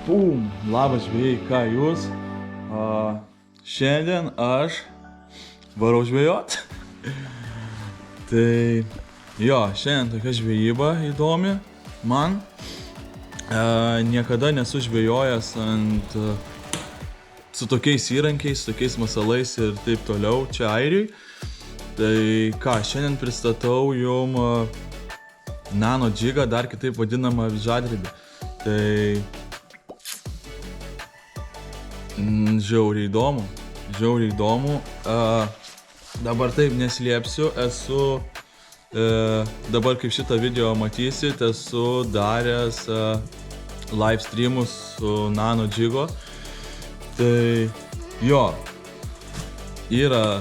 Pum, labas žvėjai, ką jūs? Šiandien aš varau žvėjot. Tai jo, šiandien tokia žvėjyba įdomi man. Niekada nesu žvėjojęs su tokiais įrankiais, su tokiais masalais ir taip toliau čia Airijoj. Tai ką, šiandien pristatau jum nano džigą, dar kitaip vadinamą avižadrebį. Tai žiauriai įdomu. Dabar taip neslėpsiu, esu, dabar kaip šitą video matysit, esu daręs live streamus su nano džigo. Tai jo, yra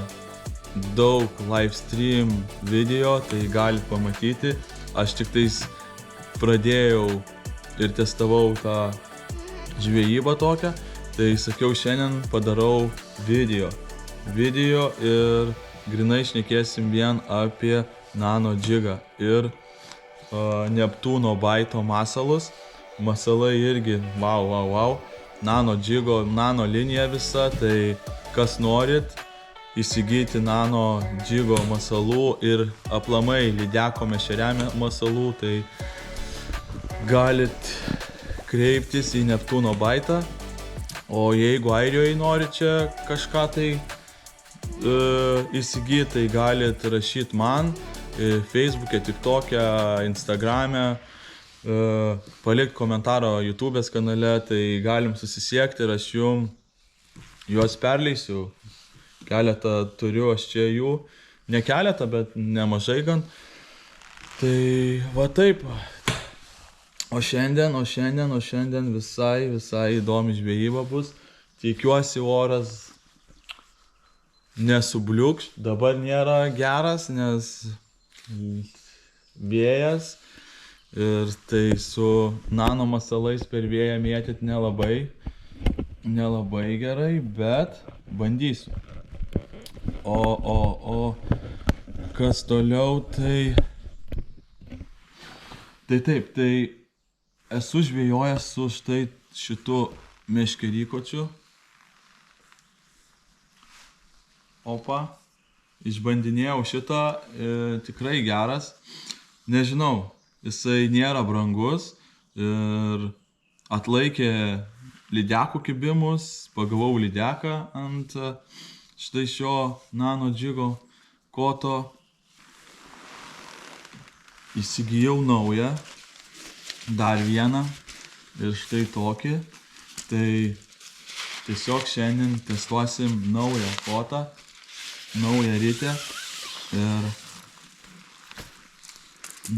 daug live stream video, tai galit pamatyti. Aš tik tais pradėjau ir testavau tą žvejybą tokią. Tai sakiau, šiandien padarau video ir grinai šnekėsim vien apie nano džigą ir Neptūno baito masalus. Masalai irgi wow. Nano džigo, nano linija visa, tai kas norit įsigyti nano džigo masalų ir aplamai lydeko mešeriame masalų, tai galit kreiptis į Neptūno baitą. O jeigu Airijoje nori čia kažką tai įsigyti, tai galit rašyti man Facebook'e, TikTok'e, Instagram'e, palikti komentarą YouTube'ės kanale, tai galim susisiekti ir aš jum juos perleisiu. Keletą turiu aš čia jų, ne keletą, bet nemažai gan. Tai va taip. O šiandien visai įdomi žvejyba bus. Tikiuosi oras nesubliukš. Dabar nėra geras, nes vėjas. Ir tai su nano masalais per vėją mėtyti nelabai gerai, bet bandysiu. O kas toliau, tai taip, esu žvejojęs su štai šitu meškerykočiu. Išbandinėjau šitą, tikrai geras. Nežinau, jisai nėra brangus ir atlaikė lydekų kibimus. Pagavau lydeką ant štai šio nano džigo koto. Įsigijau naują. Dar vieną ir štai tokį. Tai tiesiog šiandien testuosim naują kotą, naują ritę ir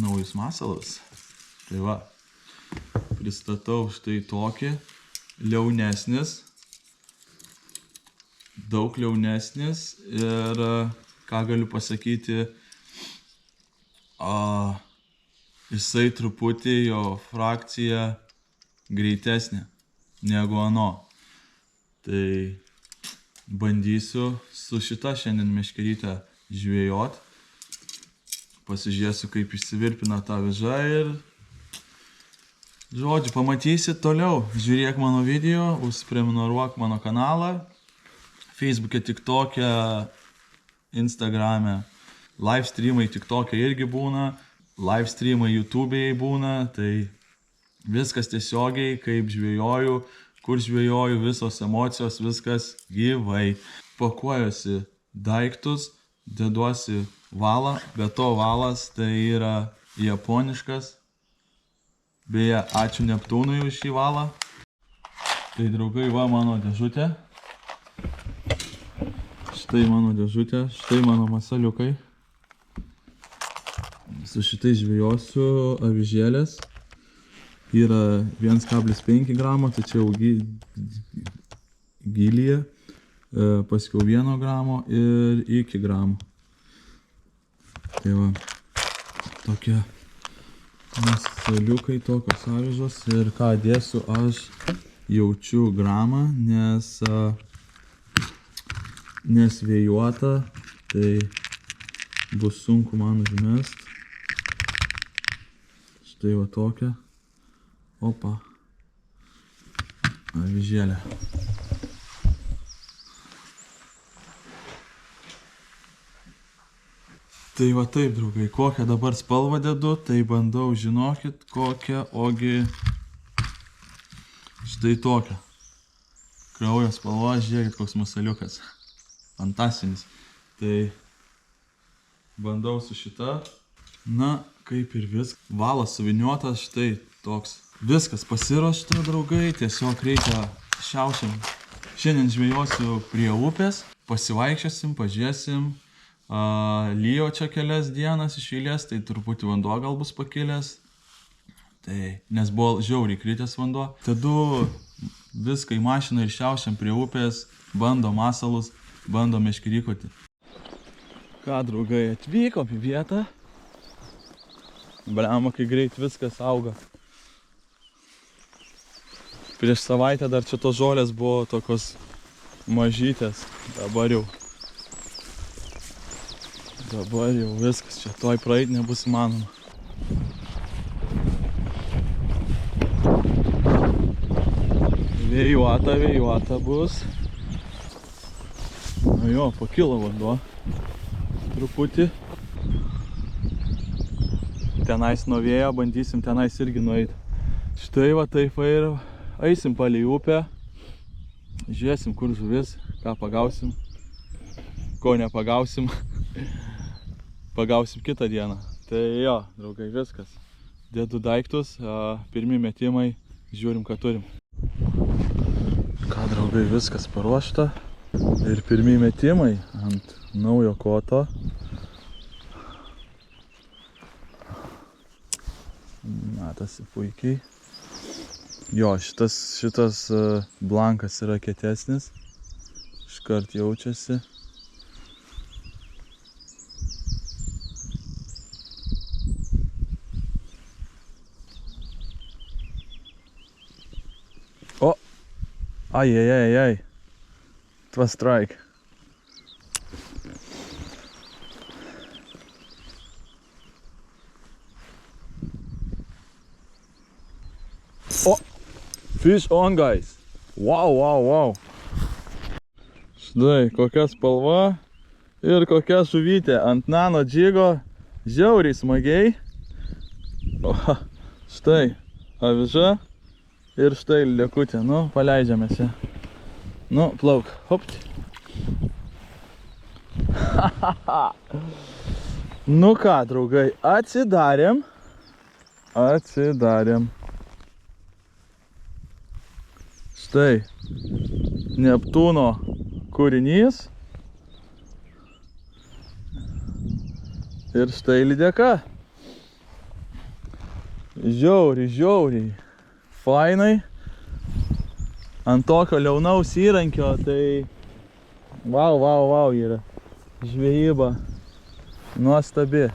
naujus masalus. Tai va, pristatau štai tokį, liaunesnis, daug liaunesnis ir ką galiu pasakyti, jisai truputį jo frakcija greitesnė negu ano. Tai bandysiu su šita šiandien meškerytę žvejot. Pasižiūrėsiu, kaip išsivirpina ta aviža ir žodžiu, pamatysit toliau. Žiūrėk mano video, užsiprenumeruok mano kanalą. Facebook'e, TikTok'e, Instagram'e. Live streamai TikTok'e irgi būna. Live streamai YouTube'e būna, tai viskas tiesiogiai, kaip žvejoju, kur žvejoju, visos emocijos, viskas gyvai. Pakuojuosi daiktus, deduosi valą, bet to valas tai yra japoniškas. Beje, ačiū Neptūnui už šį valą. Tai draugai, va mano dėžutė. Štai mano dėžutė, štai mano masaliukai. Su šitai žvejosiu avižėlės. Yra 1,5 gramo, tačiau gylyje. Paskiau 1 gramo ir iki gramo. Tai va, tokie masaliukai, tokios avižos. Ir ką dėsiu, aš jaučiu gramą, nes vėjuota, tai bus sunku man užmest. Štai va tokia. Avižėlė. Tai va taip, draugai, kokią dabar spalvą dedu, tai bandau, žinokit, kokią, ogi štai tokią. Kraujo spalva, žiūrėkit, koks masaliukas. Fantastinis. Tai bandau su šita. Na, kaip ir viskas. Valas suviniuotas, štai toks. Viskas pasiruošta, draugai, tiesiog reikia šiaušiam. Šiandien žvejosiu prie upės, pasivaikščiosim, pažiūrėsim. Lyjo čia kelias dienas iš eilės, tai truputį vanduo gal bus pakilęs. Tai, nes buvo žiauriai kritęs vanduo. Tadu viską į mašiną ir šiaušiam prie upės, bandom masalus, bandom meškerykoti. Ką, draugai, atvykom į vietą. Bliamba, kai greit viskas auga. Prieš savaitę dar čia tos žolės buvo tokios mažytės, dabar jau viskas, čia toj praeit nebus įmanoma. Vėjuota bus. Nu jo, pakilo vanduo. Truputį. Tenais nuo vėjo, bandysim tenais irgi nueiti. Štai va taip ir eisim palei upę. Žiūrėsim, kur žuvis, ką pagausim, ko nepagausim. Pagausim kitą dieną. Tai jo, draugai, viskas. Dedu daiktus, pirmi metimai, žiūrim, ką turim. Ką, draugai, viskas paruošta. Ir pirmi metimai ant naujo koto. Matosi puikiai. Jo, šitas blankas yra kietesnis. Iškart jaučiasi. O! Ai. Twas strike. O! Fish on, guys. Wow. Štai, kokia spalva ir kokia žuvytė ant nano džigo. Žiauriai smagiai. O, štai, aviža. Ir štai liekutė, nu, paleidžiamės ją. Nu, plauk, hopt. Nu ką, draugai, atsidarėm. Štai, Neptūno kūrinys. Ir štai lydeka. Žiauriai. Fainai. Ant tokio liaunaus įrankio, tai wow yra. Žvejyba nuostabi.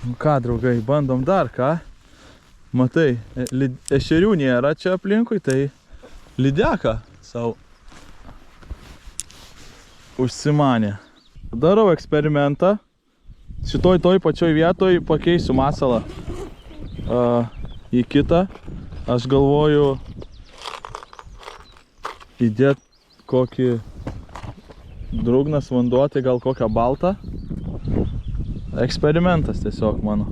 Nu ką, draugai, bandom dar ką. Matai, ešerių nėra čia aplinkui, tai lydeką sau užsimanė. Darau eksperimentą. Toj pačioj vietoj pakeisiu masalą į kitą. Aš galvoju įdėti kokį drungnas vanduo, tai gal kokią baltą. Eksperimentas tiesiog mano.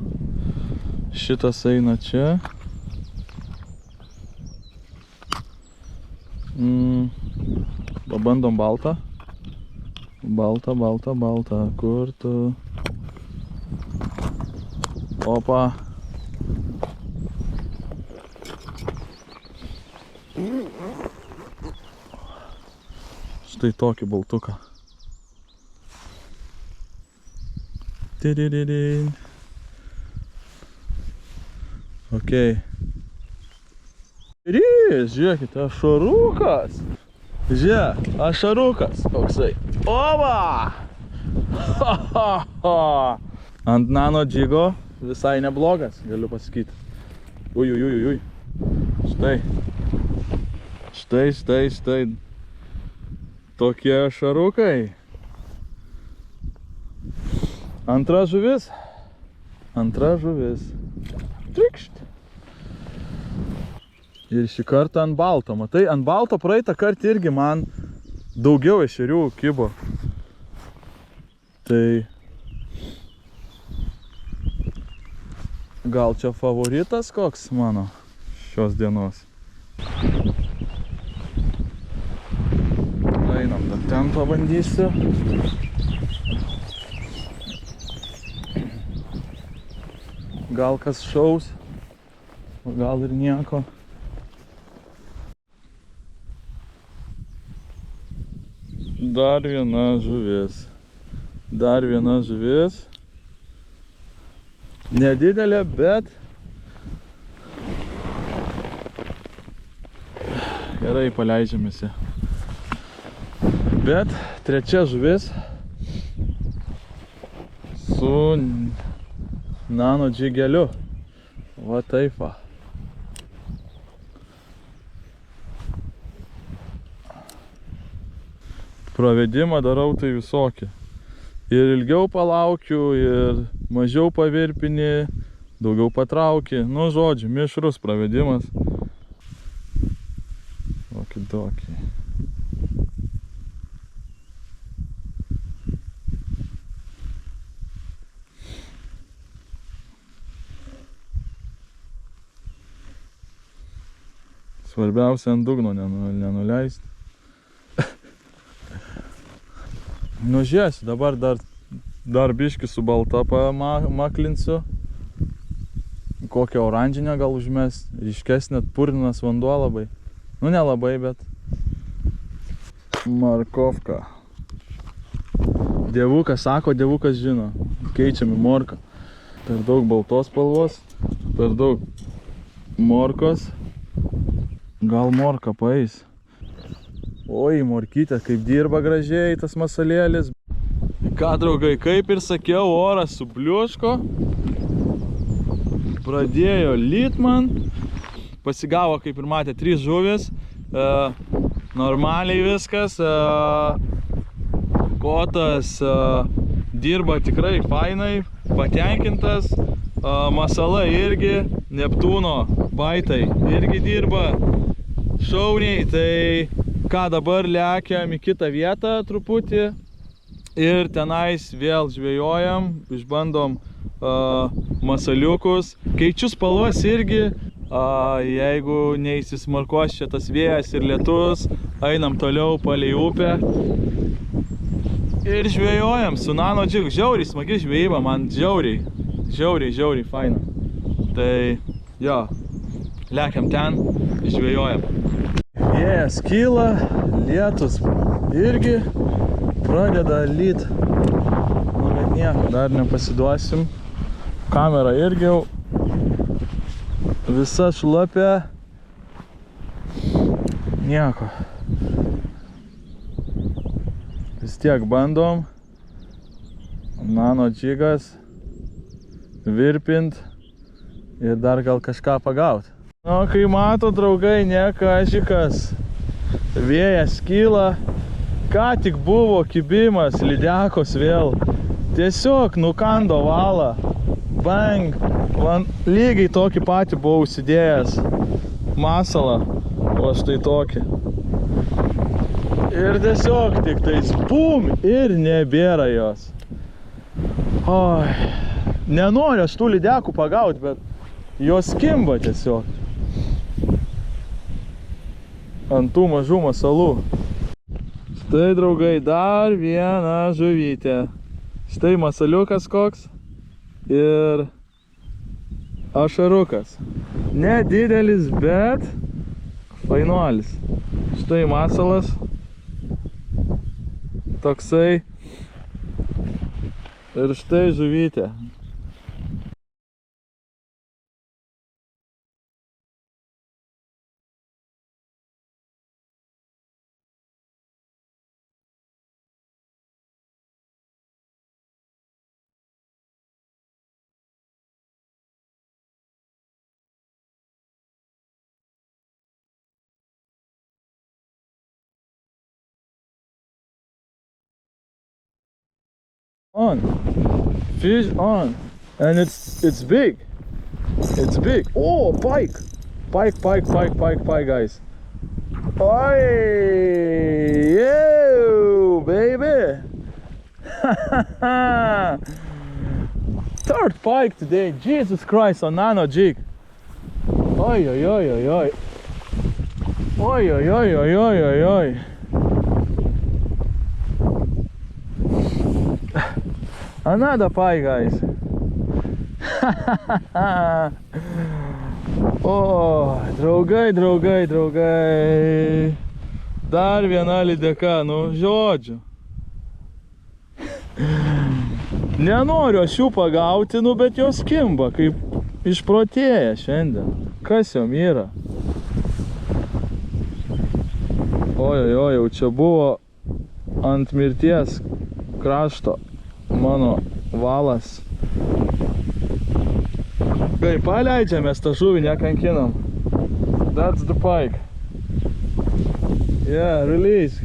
Šitas eina čia. Pabandom baltą. Baltą. Kur tu? Opa. Štai tokį baltuką. Ok. Žiūrėkite, ašarukas. Ašarukas. Toksai. Oba! Ant nano džigo visai neblogas, galiu pasakyti. Ui. Štai. Tokie ašarukai. Antra žuvis. Trikšt. Ir šį kartą ant balto. Matai, ant balto praeitą kartą irgi man daugiau ešerių kibo. Tai gal čia favoritas koks mano šios dienos. Einam, dar ten pabandysiu. Gal kas šaus, o gal ir nieko. Dar viena žuvis. Dar viena žuvis. Nedidelė, bet gerai paleidžiamėsi. Bet trečia žuvis su nano džigeliu. Va taip va. Pravedimą darau tai visokį. Ir ilgiau palaukiu, ir mažiau pavirpini, daugiau patrauki. Nu, žodžiu, mišrus pravedimas. Okidokiai. Svarbiausia ant dugno nenuleisti. Nu, žiūrėsiu, dabar dar biškį su balta pamaklinsiu. Kokią oranžinę gal užmes, ryškesnė, purvinas vanduo labai. Nu, nelabai, bet markovka. Dievukas sako, dievukas žino. Keičiam į morką. Per daug baltos spalvos, per daug morkos. Gal morka paeis. Oi, morkytė, kaip dirba gražiai tas masalėlis. Ką, draugai, kaip ir sakiau, oras subliuško. Pradėjo lyt man. Pasigavo, kaip ir matė, 3 žuvis. Normaliai viskas. Kotas dirba tikrai fainai, patenkintas. Masala irgi, Neptūno baitai irgi dirba šauniai. Tai ką, dabar lekiam į kitą vietą truputį ir tenais vėl žvejojam, išbandom masaliukus. Keičiu spalvas irgi, jeigu neįsismarkuos čia tas vėjas ir lietus, einam toliau palei upę ir žvejojam su nano džigu. Žiauriai smagi žvejyba, man žiauriai faina. Tai jo, lekiam ten, žvejojam. Vėjas kyla, lietus irgi pradeda lyt. Nu, bet nieko, dar nepasiduosim. Kamera irgi jau visa šlapia. Nieko. Vis tiek bandom. Nano džigas. Virpint. Ir dar gal kažką pagaut. Nu, kai mato, draugai, ne kažikas. Vėjas kyla. Ką tik buvo kibimas, lydekos vėl. Tiesiog nukando valą. Bang. Man lygiai tokį patį buvau užsidėjęs masalą. O štai tokį. Ir tiesiog tik tais bum ir nebėra jos. Oi. Nenoriu aš tų lydekų pagaut, bet jos kimba tiesiog. Ant tų mažų masalų. Štai, draugai, dar viena žuvytė. Štai masaliukas koks ir ašarukas. Nedidelis, bet fainuolis. Štai masalas. Toksai. Ir štai žuvytė. On. Fish on. And it's big. It's big. Oh, pike. Pike, guys. Oi! You, baby! Third pike today. Jesus Christ, on nano jig. Oi. Oi. Another pike, guys. O, draugai. Dar viena lydeka, nu, žodžiu. Nenoriu aš jų pagauti, nu, bet jos kimba, kaip išprotėję šiandien. Kas jom yra? Oi, jau čia buvo ant mirties krašto mano valas. Kai paleidžiamės tą žuvį, nekankinam. That's the pike. Yeah, release.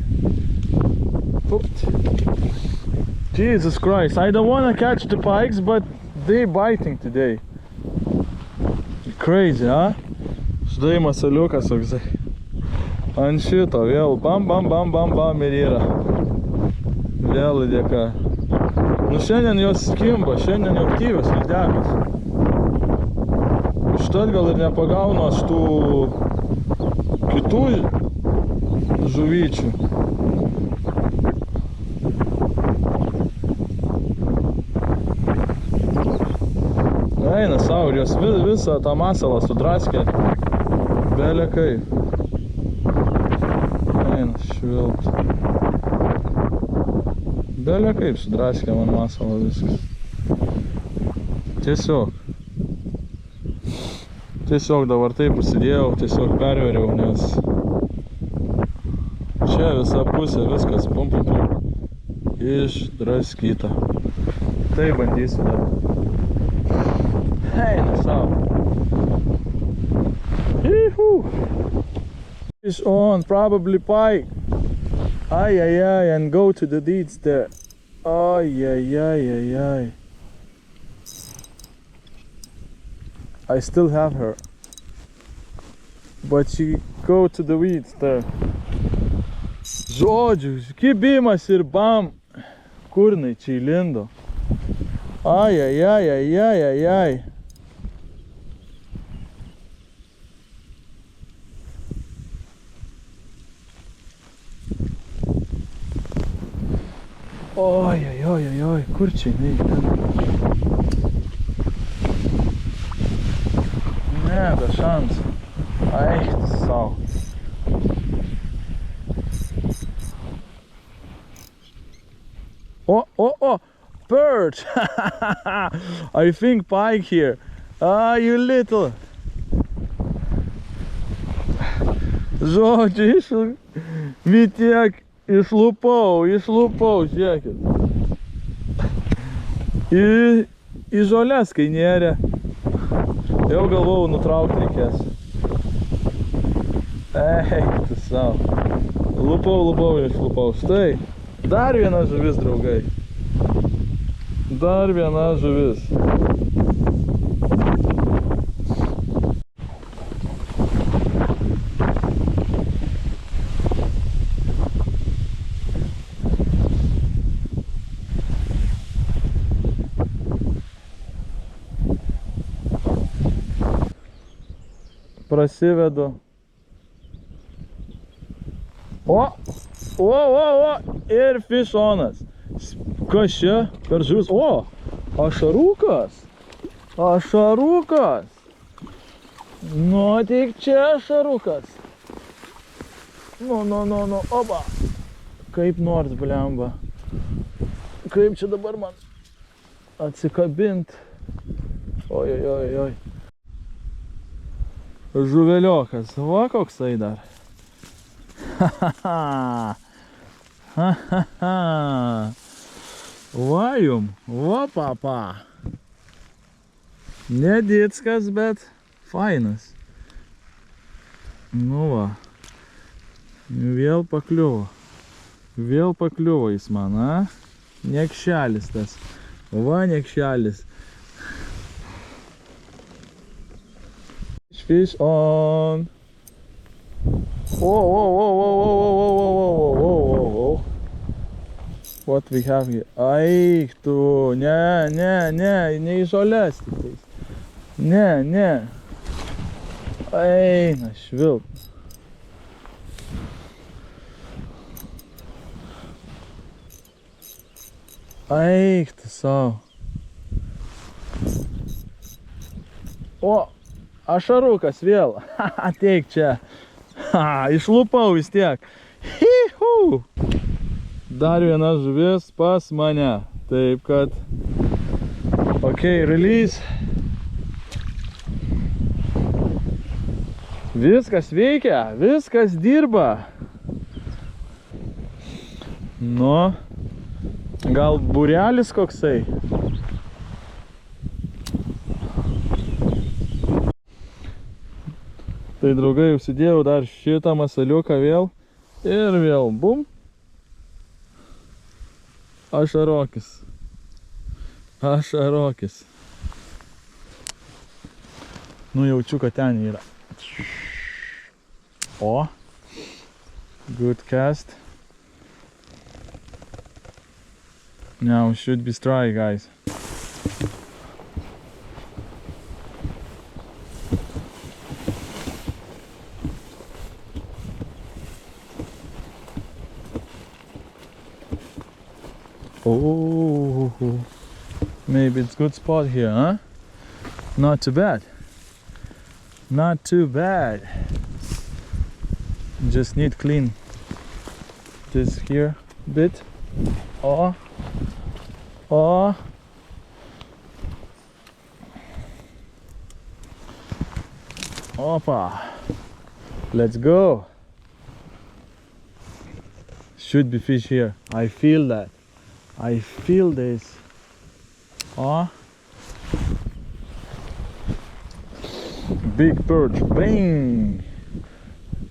Jesus Christ, I don't wanna catch the pikes, but they biting today. Crazy, huh? Štai masaliukas toksai. Ant šito vėl bam ir yra. Vėl lydeka. Nu šiandien jos skimba, šiandien jau aktyvios lydekos. Užtat gal ir nepagaunu aš tų kitų žuvyčių. Eina sau ir jos visą tą masalą sudraskė. Belė kaip. Eina švilpt. Belė kaip sudraskė man masalą viskas. Tiesiog dabar taip užsidėjau, tiesiog perveriau, nes čia visa pusė viskas pum. Išdraskyta. Tai bandysiu dabar. Eina sau. Fish on, probably pike. Ay, and go to the deeds there. Ay. I still have her. But she go to the weeds there. Žodžiu, kibimas ir bam. Kur jinai čia įlindo? Ai. Oi, kur čia jinai ten? Ne, be šansų. Eik sau. Oh, perch! I think pike here. You little. Žodžiu, tiek išlupau, žiūrėkit. Į žolės, kai nėrė. Jau galvojau, nutraukti reikės. Eik, tu sau. Lupau ir išlupau. Štai, dar viena žuvis, draugai. Dar viena žuvis. Prasivedu. O, ir fišonas. Kas čia? Per žuvis. O, ašarukas. Nu, tik čia ašarukas. Nu, oba. Kaip nors, blemba. Kaip čia dabar man atsikabint. Oi. Žuveliokas, va koksai dar. Va jum, va papa. Nedickas, bet fainas. Nu va. Vėl pakliuvo jis man, a? Niekšelis tas. Va niekšelis. Fish on. Whoa. What we have here? Aik tu, ne į žolės tiktais. Ne. Eina švilp. Eik tu savo. O, ašarukas vėl. Ateik čia. Išlupau vis tiek. Hihu. Dar viena žuvis pas mane. Taip kad. Ok, release. Viskas veikia, viskas dirba. Nu, gal būrelis koksai. Tai draugai, užsidėjau dar šitą masaliuką vėl. Ir vėl, bum. Ašarokis. Nu, jaučiu, kad ten yra. O. Good cast. Now should be dry, guys. Oh, maybe it's good spot here, huh? Not too bad. Not too bad. Just need clean this here bit. Oh. Opa. Let's go. Should be fish here. I feel that. I feel this. Oh. Big perch, bang!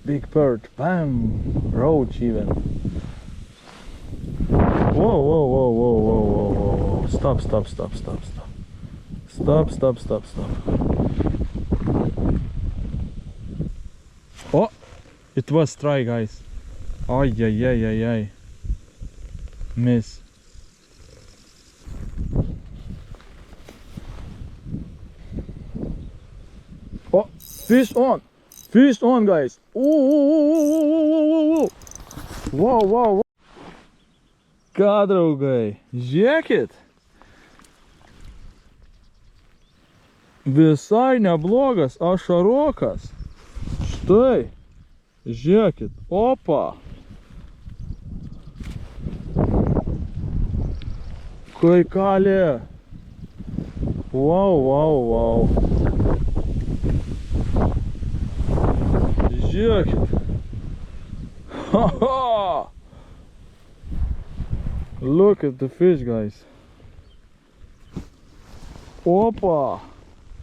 Big perch, bam! Roach even. Whoa. Stop. Stop. Oh! It was dry, guys. Ay. Miss. Oh, fish on, guys. Wow. Ką, draugai, žiūrėkit. Visai neblogas ašarokas. Štai, žiūrėkit, opa. Kai kalė. Wow. Žiūrėkit. Look at the fish, guys. Opa.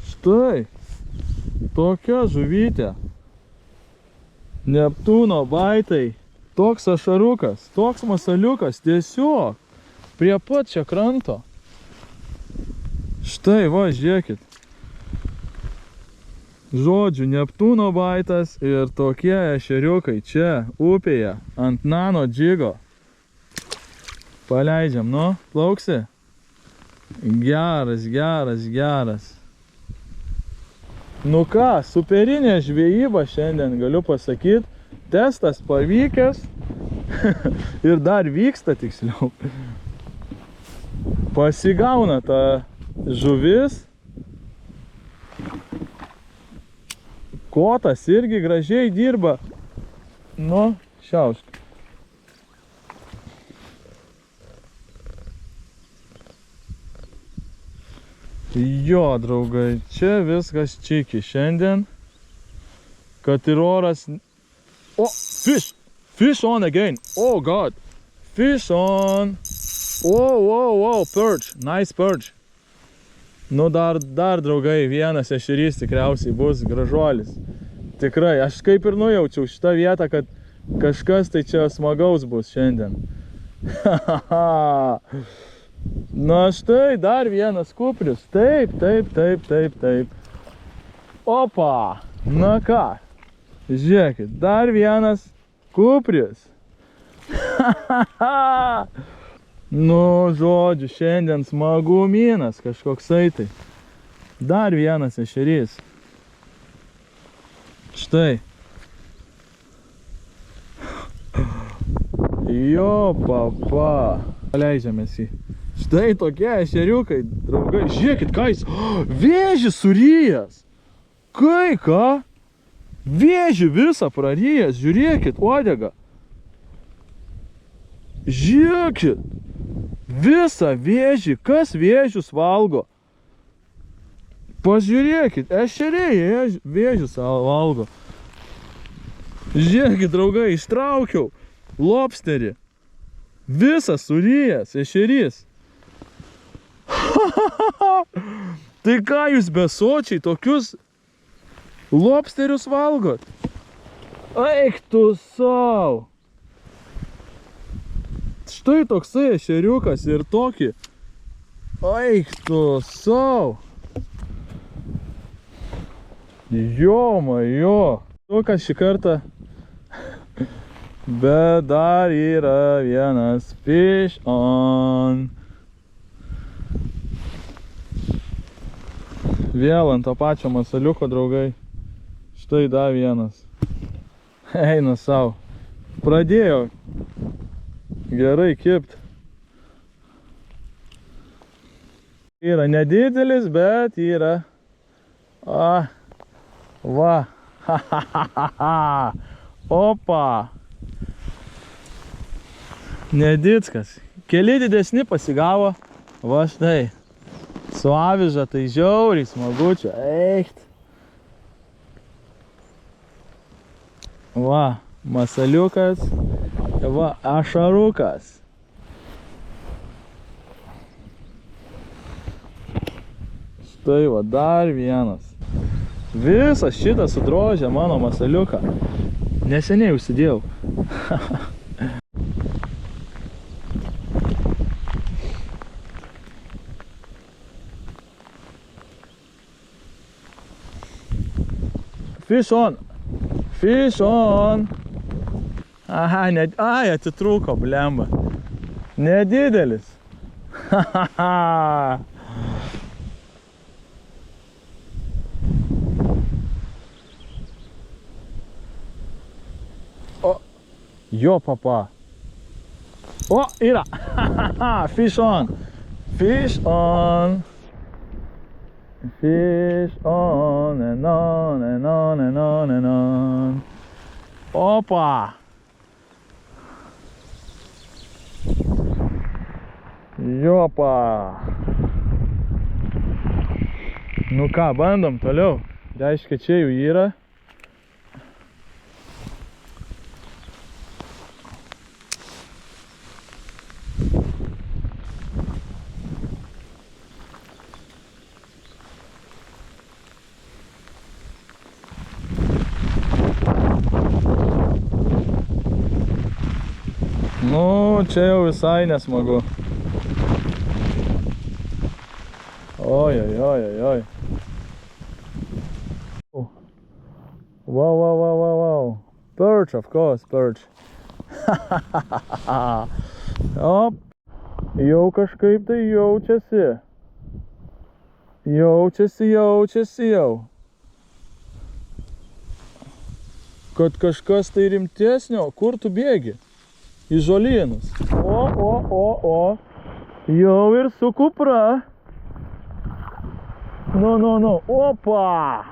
Štai. Tokia žuvytė. Neptūno baitai. Toks ašarukas, toks masaliukas. Tiesiog. Prie pat čia kranto. Štai, va, žiūrėkit. Žodžiu, Neptūno baitas ir tokie ešeriukai čia, upėje, ant nano džigo. Paleidžiam, nu, plauksi? Geras. Nu ką, superinė žvejyba šiandien, galiu pasakyti. Testas pavykęs ir dar vyksta tiksliau. Pasigauna ta žuvis. Kotas irgi gražiai dirba. Nu, šiaušk. Jo, draugai, čia viskas čiki šiandien. Kad ir oras... O, fish! Fish on again! Oh god! Fish on! Wow, perch! Nice perch! Nu, dar draugai, vienas ešerys tikriausiai bus gražuolis. Tikrai, aš kaip ir nujaučiau šitą vietą, kad kažkas tai čia smagaus bus šiandien. Na štai, dar vienas kuprius. Taip. Opa! Na ką, žiūrėkit, dar vienas kupris. Nu, žodžiu, šiandien smagumynas kažkoksai tai. Dar vienas ešerys. Štai. Jo, papa. Paleidžiamės jį. Štai tokie ešeriukai, draugai. Žiūrėkit, ką jis. Vėžį surijęs. Kai ką? Vėžį visą prarijęs. Žiūrėkit, uodegą. Žiūrėkit. Visą vėžį. Kas vėžius valgo? Pažiūrėkit, ešeriai vėžius valgo. Žiūrėkit, draugai, ištraukiau lobsterį. Visas surijęs ešerys. Tai ką jūs besočiai tokius lobsterius valgot? Eik tu sau. Štai toksai ešeriukas ir tokį. Eik tu sau. Jo. Tukas šį kartą. Bet dar yra vienas fish on. Vėl ant to pačio masaliuko, draugai. Štai dar vienas. Eina sau. Pradėjo gerai kipt. Yra nedidelis, bet yra. Va. Opa. Nedickas. Keli didesni pasigavo. Va štai. Su aviža tai žiauriai smagučio. Eikt. Va. Masaliukas. Va. Ašarukas. Štai va. Dar vienas. Visas šitas sudrožė mano masaliuką. Neseniai užsidėjau. Fish on. Fish on. Aha, ai, atitrūko, blemba. Nedidelis. Jo, papa. O, yra. Fish on. Fish on. Fish on and on and on and on and on. Opa. Jopa. Nu ką, bandom toliau. Reiškia, čia jų yra. Nu, čia jau visai nesmagu. Oi. Wow. Perch, of course, perch. Op. Jau kažkaip tai jaučiasi. Jaučiasi jau. Kad kažkas tai rimtesnio, kur tu bėgi? Į žolynus. O. Jau ir su kupra. Nu. Opa.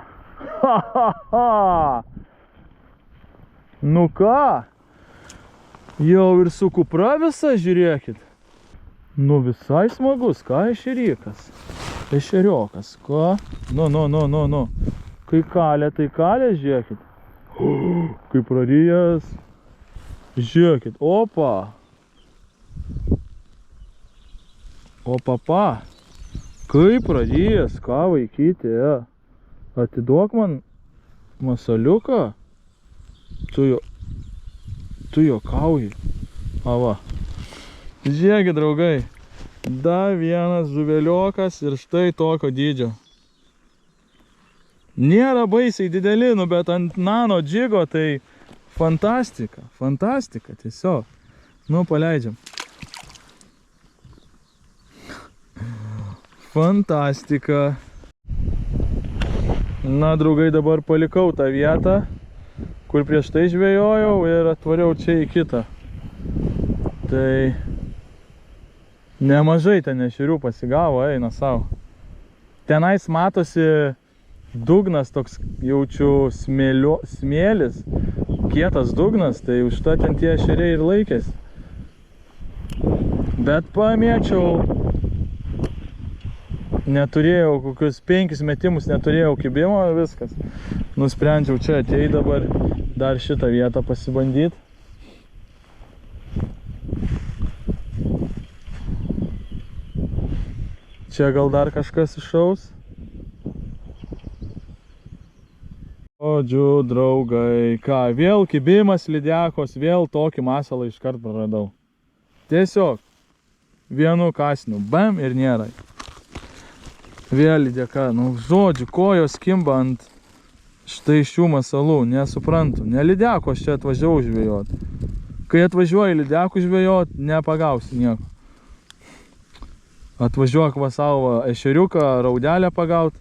Nu ką? Jau ir su kupra visa, žiūrėkit. Nu visai smagus, ką ešeriukas? Ešeriokas, ką? Nu. Kai kalė, tai kalė, žiūrėkit. Kai prarijęs. Žiūrėkit, opa. O papa, kaip pradėjęs, ką vaikyti, atiduok man masaliuką, tu juokauji. Va. Žiūrėkit, draugai, dar vienas žuveliokas ir štai tokio dydžio. Nėra baisiai dideli, nu, bet ant nano džigo tai fantastika, fantastika tiesiog. Nu, paleidžiam. Fantastika. Na, draugai, dabar palikau tą vietą, kur prieš tai žvejojau ir atvariau čia į kitą. Tai nemažai ten ešerių pasigavo, eina savo. Tenais matosi dugnas toks, jaučiu smėlis, kietas dugnas, tai užtat ten tie ešeriai ir laikėsi. Bet pamėčiau, neturėjau kokius 5 metimus, neturėjau kibimo, viskas. Nusprendžiau čia ateit dabar dar šitą vietą pasibandyti. Čia gal dar kažkas iššaus. Žodžiu, draugai, ką, vėl kibimas lydekos, vėl tokį masalą iškart praradau. Tiesiog vienu kasniu, bam, ir nėra. Vėl lydeka, nu, žodžiu, kojos kimba ant štai šių masalų, nesuprantu. Ne lydekos čia atvažiavau žvejot. Kai atvažiuoji lydekų žvejot, nepagausi nieko. Atvažiuok va savo ešeriuką, raudelę pagaut.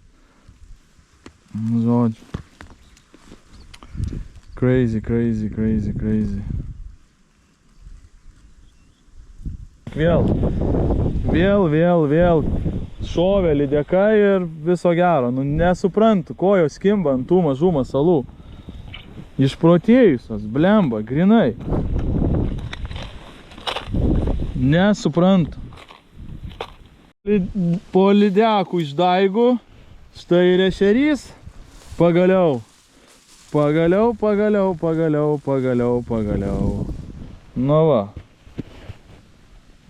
Žodžiu. Crazy, crazy, crazy, crazy. Vėl šovė lydeka ir viso gero. Nu, nesuprantu, kojos kimba ant tų mažų masalų. Išprotėjusios, blemba, grinai. Nesuprantu. Po lydekų išdaigų, štai ir ešerys, pagaliau. Pagaliau.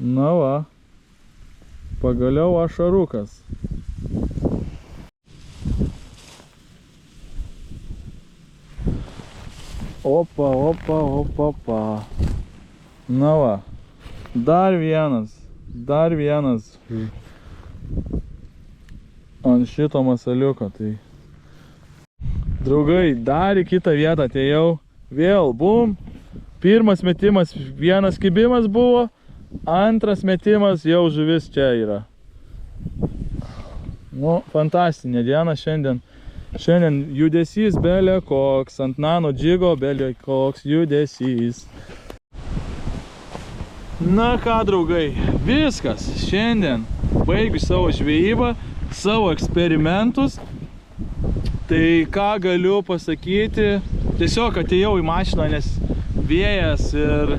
Na va. Pagaliau ašarukas. Opa. Na va. Dar vienas. Ant šito masaliuko, tai. Draugai, dar į kitą vietą atėjau, vėl bum, pirmas metimas, vienas kibimas buvo, antras metimas jau žuvis čia yra. Nu, fantastinė diena šiandien. Šiandien judesys belė koks, ant nano džigo belė koks judesys. Na ką, draugai, viskas, šiandien baigiu savo žvejybą, savo eksperimentus. Tai ką galiu pasakyti, tiesiog atėjau į mašiną, nes vėjas ir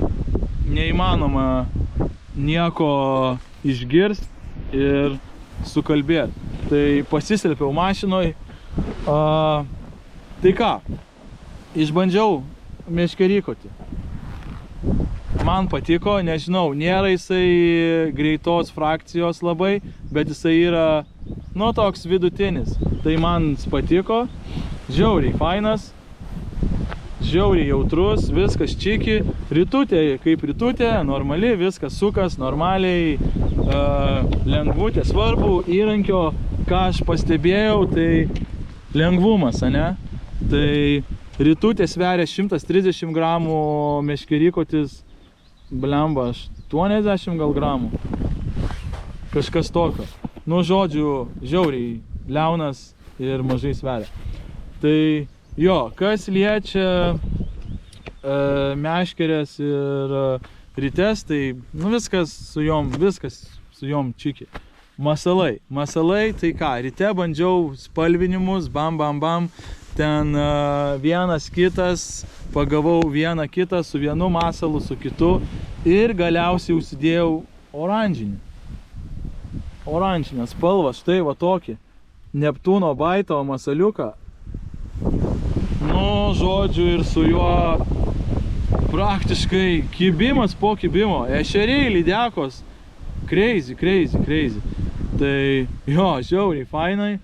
neįmanoma nieko išgirsti ir sukalbėti. Tai pasislėpiau mašinoj. Tai ką, išbandžiau meškerykoti. Man patiko, nežinau, nėra jisai greitos frakcijos labai, bet jisai yra, nu, toks vidutinis. Tai man patiko, žiauriai fainas, žiauriai jautrus, viskas čiki, ritutė kaip ritutė, normali, viskas sukas, normaliai, lengvutė, svarbu, įrankio, ką aš pastebėjau, tai lengvumas, ane? Tai ritutė sveria 130 gramų, meškerykotis, blemba, 80 gal gramų, kažkas tokio. Nu, žodžiu, žiauriai liaunas ir mažai sveria. Tai jo, kas liečia meškerės ir rites, tai nu, viskas su jom čiki. Masalai, tai ką, ryte bandžiau spalvinimus, bam, ten vienas kitas, pagavau vieną kitą su vienu masalu, su kitu ir galiausiai užsidėjau oranžinę spalvą, štai va tokį Neptūno baito masaliuką. Nu, žodžiu, ir su juo praktiškai kibimas po kibimo, ešeriai, lydekos, crazy. Tai jo, žiauriai fainai.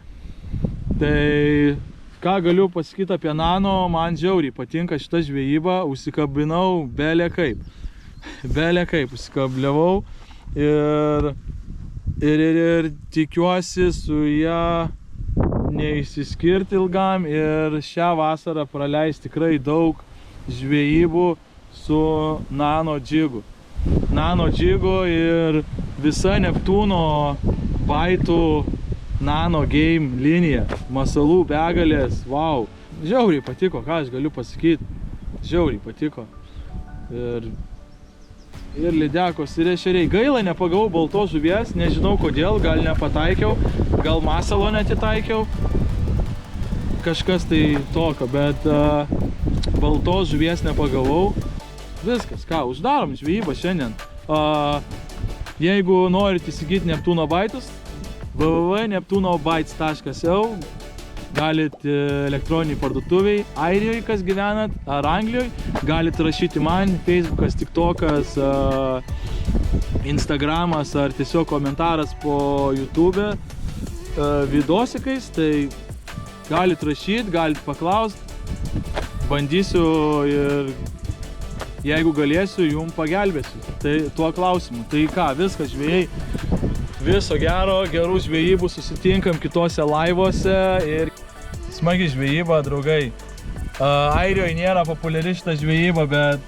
Tai ką galiu pasakyti apie nano, man žiauriai patinka šita žvejyba, užsikabinau belė kaip užsikabliavau ir tikiuosi su ją neišsiskirti ilgam ir šią vasarą praleisti tikrai daug žvejybų su nano džigu. Nano džigu ir visa Neptūno baitų nano game linija. Masalų begalės, wow. Žiauriai patiko, ką aš galiu pasakyti. Žiauriai patiko. Ir lydekos, ir ešeriai. Gaila, nepagavau baltos žuvies, nežinau kodėl, gal nepataikiau, gal masalo netitaikiau. Kažkas tai tokio, bet baltos žuvies nepagavau. Viskas, ką, uždarom žvejybą šiandien. Jeigu norit įsigyti Neptūno baitus, www.neptunobites.eu, galit elektroniniai parduotuviai Airijoje, kas gyvenat, ar Anglijoje, galit rašyti man, Facebookas, TikTokas, Instagramas ar tiesiog komentaras po YouTube vidosikais, tai galit rašyti, galit paklausti, bandysiu ir jeigu galėsiu, jums pagelbėsiu tuo klausimu. Tai ką, viskas žvejai, viso gero, gerų žvejybų, susitinkam kitose laivuose ir smagi žvejyba, draugai. Airijoje nėra populiari šita žvejyba, bet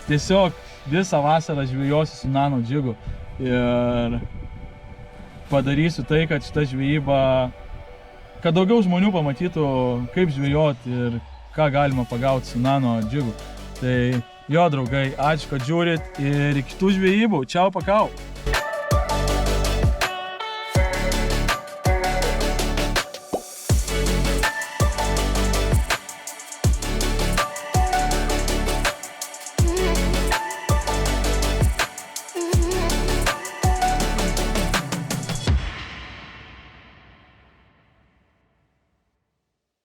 tiesiog visą vasarą žvejosiu su nano džigu ir padarysiu tai, kad šita žvejyba, kad daugiau žmonių pamatytų, kaip žvejoti ir ką galima pagauti su nano džigu. Tai jo, draugai, ačiū, kad žiūrit ir kitų žvejybų. Čiau, pakau!